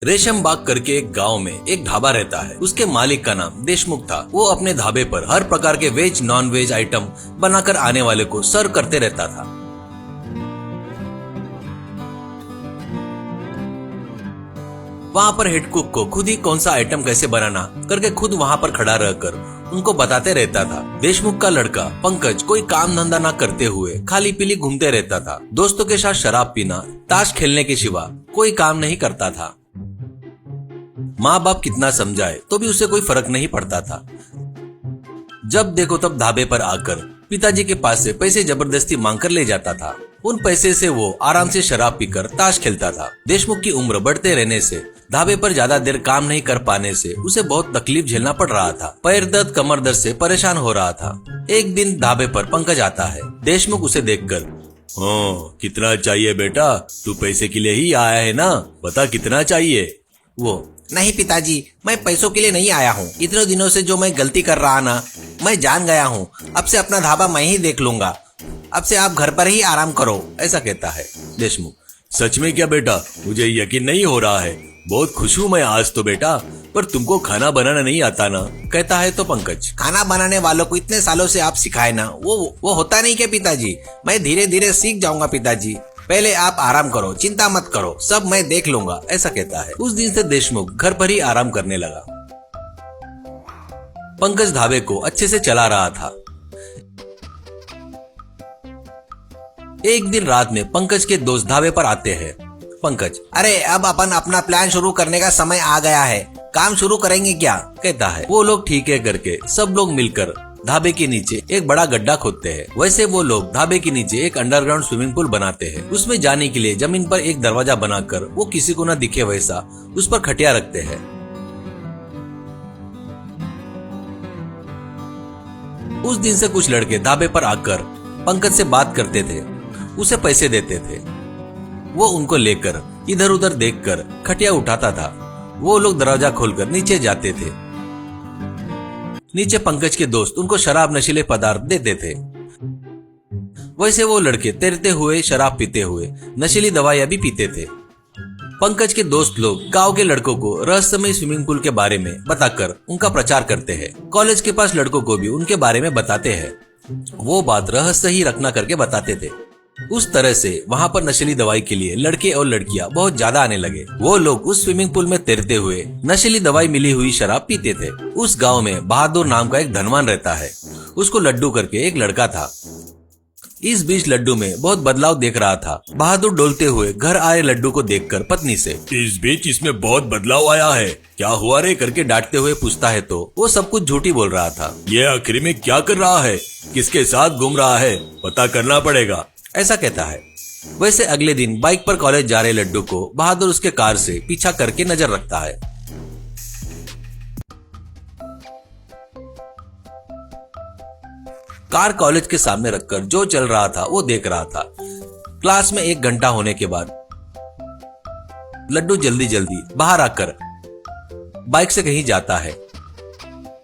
रेशम बाग करके एक गांव में एक ढाबा रहता है। उसके मालिक का नाम देशमुख था। वो अपने ढाबे पर हर प्रकार के वेज नॉन वेज आइटम बनाकर आने वाले को सर्व करते रहता था। वहाँ पर हेड कुक को खुद ही कौन सा आइटम कैसे बनाना करके खुद वहाँ पर खड़ा रहकर उनको बताते रहता था। देशमुख का लड़का पंकज कोई काम धंधा ना करते हुए खाली पीली घूमते रहता था। दोस्तों के साथ शराब पीना, ताश खेलने के सिवा कोई काम नहीं करता था। माँ बाप कितना समझाए तो भी उसे कोई फर्क नहीं पड़ता था। जब देखो तब ढाबे पर आकर पिताजी के पास से पैसे जबरदस्ती मांग कर ले जाता था। उन पैसे से वो आराम से शराब पीकर ताश खेलता था। देशमुख की उम्र बढ़ते रहने से ढाबे पर ज्यादा देर काम नहीं कर पाने से उसे बहुत तकलीफ झेलना पड़ रहा था। पैर दर्द, कमर दर्द से परेशान हो रहा था। एक दिन ढाबे पर पंकज आता है। देशमुख उसे देखकर, हाँ कितना चाहिए बेटा, तू पैसे के लिए ही आया है ना, बता कितना चाहिए। वो, नहीं पिताजी, मैं पैसों के लिए नहीं आया हूँ। इतने दिनों से जो मैं गलती कर रहा ना, मैं जान गया हूँ। अब से अपना ढाबा मैं ही देख लूंगा। अब से आप घर पर ही आराम करो, ऐसा कहता है देशमुख। सच में क्या बेटा, मुझे यकीन नहीं हो रहा है। बहुत खुश हूँ मैं आज तो बेटा, पर तुमको खाना बनाना नहीं आता ना, कहता है तो पंकज। खाना बनाने वालों को इतने सालों से आप सिखाए ना, वो होता नहीं क्या पिताजी? मैं धीरे धीरे सीख जाऊंगा पिताजी। पहले आप आराम करो, चिंता मत करो, सब मैं देख लूंगा, ऐसा कहता है। उस दिन से देशमुख घर पर ही आराम करने लगा। पंकज ढाबे को अच्छे से चला रहा था। एक दिन रात में पंकज के दोस्त ढाबे पर आते हैं। पंकज, अरे अब अपन अपना प्लान शुरू करने का समय आ गया है, काम शुरू करेंगे क्या, कहता है। वो लोग ठीक है करके सब लोग मिलकर ढाबे के नीचे एक बड़ा गड्ढा खोदते हैं। वैसे वो लोग ढाबे के नीचे एक अंडरग्राउंड स्विमिंग पूल बनाते हैं। उसमें जाने के लिए जमीन पर एक दरवाजा बनाकर वो किसी को न दिखे वैसा उस पर खटिया रखते हैं। उस दिन से कुछ लड़के ढाबे पर आकर पंकज से बात करते थे, उसे पैसे देते थे। वो उनको लेकर इधर उधर देखकर खटिया उठाता था। वो लोग दरवाजा खोलकर नीचे जाते थे। नीचे पंकज के दोस्त उनको शराब, नशीले पदार्थ देते थे। वैसे वो लड़के तैरते हुए, शराब पीते हुए, नशीली दवाइयां भी पीते थे। पंकज के दोस्त लोग गांव के लड़कों को रहस्यमय स्विमिंग पूल के बारे में बताकर उनका प्रचार करते हैं। कॉलेज के पास लड़कों को भी उनके बारे में बताते हैं। वो बात रहस्य ही रखना करके बताते थे। उस तरह से वहाँ पर नशीली दवाई के लिए लड़के और लड़कियां बहुत ज्यादा आने लगे। वो लोग उस स्विमिंग पूल में तैरते हुए नशीली दवाई मिली हुई शराब पीते थे। उस गांव में बहादुर नाम का एक धनवान रहता है। उसको लड्डू करके एक लड़का था। इस बीच लड्डू में बहुत बदलाव देख रहा था। बहादुर डोलते हुए घर आए लड्डू को देखकर पत्नी से, इस बीच इसमें बहुत बदलाव आया है, क्या हुआ रे करके डांटते हुए पूछता है तो वो सब कुछ झूठी बोल रहा था। ये आखिर में क्या कर रहा है, किसके साथ घूम रहा है, पता करना पड़ेगा, ऐसा कहता है। वैसे अगले दिन बाइक पर कॉलेज जा रहे लड्डू को बहादुर उसके कार से पीछा करके नजर रखता है। कार कॉलेज के सामने रखकर जो चल रहा था वो देख रहा था। क्लास में 1 घंटा होने के बाद लड्डू जल्दी जल्दी बाहर आकर बाइक से कहीं जाता है।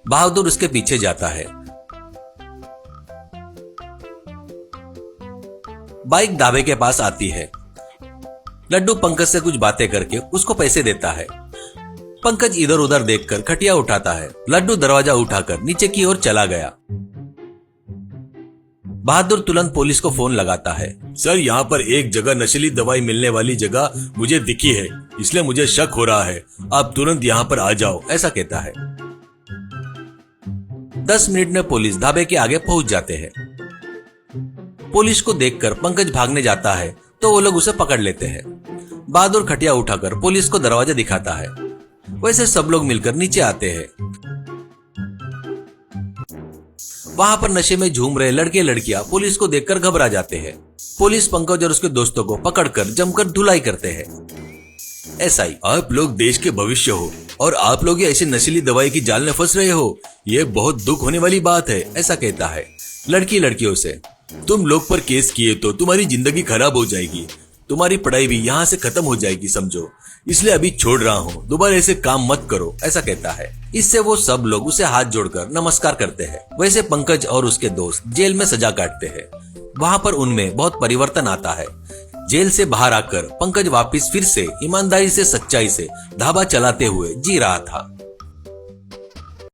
बहादुर उसके पीछे जाता है। बाइक ढाबे के पास आती है। लड्डू पंकज से कुछ बातें करके उसको पैसे देता है। पंकज इधर उधर देखकर खटिया उठाता है। लड्डू दरवाजा उठाकर नीचे की ओर चला गया। बहादुर तुरंत पुलिस को फोन लगाता है। सर, यहाँ पर एक जगह नशीली दवाई मिलने वाली जगह मुझे दिखी है, इसलिए मुझे शक हो रहा है, आप तुरंत यहाँ पर आ जाओ, ऐसा कहता है। 10 मिनट में पुलिस ढाबे के आगे पहुंच जाते हैं। पुलिस को देखकर पंकज भागने जाता है तो वो लोग उसे पकड़ लेते हैं। बहादुर खटिया उठाकर पुलिस को दरवाजा दिखाता है। वैसे सब लोग मिलकर नीचे आते हैं। वहां पर नशे में झूम रहे लड़के लड़कियां पुलिस को देखकर घबरा जाते हैं। पुलिस पंकज और उसके दोस्तों को पकड़कर जमकर धुलाई करते हैं। एसआई, आप लोग देश के भविष्य हो और आप लोग ऐसे नशीली दवाई की जाल में फंस रहे हो, ये बहुत दुख होने वाली बात है, ऐसा कहता है। लड़की लड़कियों से, तुम लोग पर केस किए तो तुम्हारी जिंदगी खराब हो जाएगी, तुम्हारी पढ़ाई भी यहाँ से खत्म हो जाएगी समझो, इसलिए अभी छोड़ रहा हूँ, दोबारा ऐसे काम मत करो, ऐसा कहता है। इससे वो सब लोग उसे हाथ जोड़कर नमस्कार करते हैं। वैसे पंकज और उसके दोस्त जेल में सजा काटते हैं। वहाँ पर उनमें बहुत परिवर्तन आता है। जेल से बाहर आकर पंकज वापस फिर से ईमानदारी से सच्चाई से ढाबा चलाते हुए जी रहा था।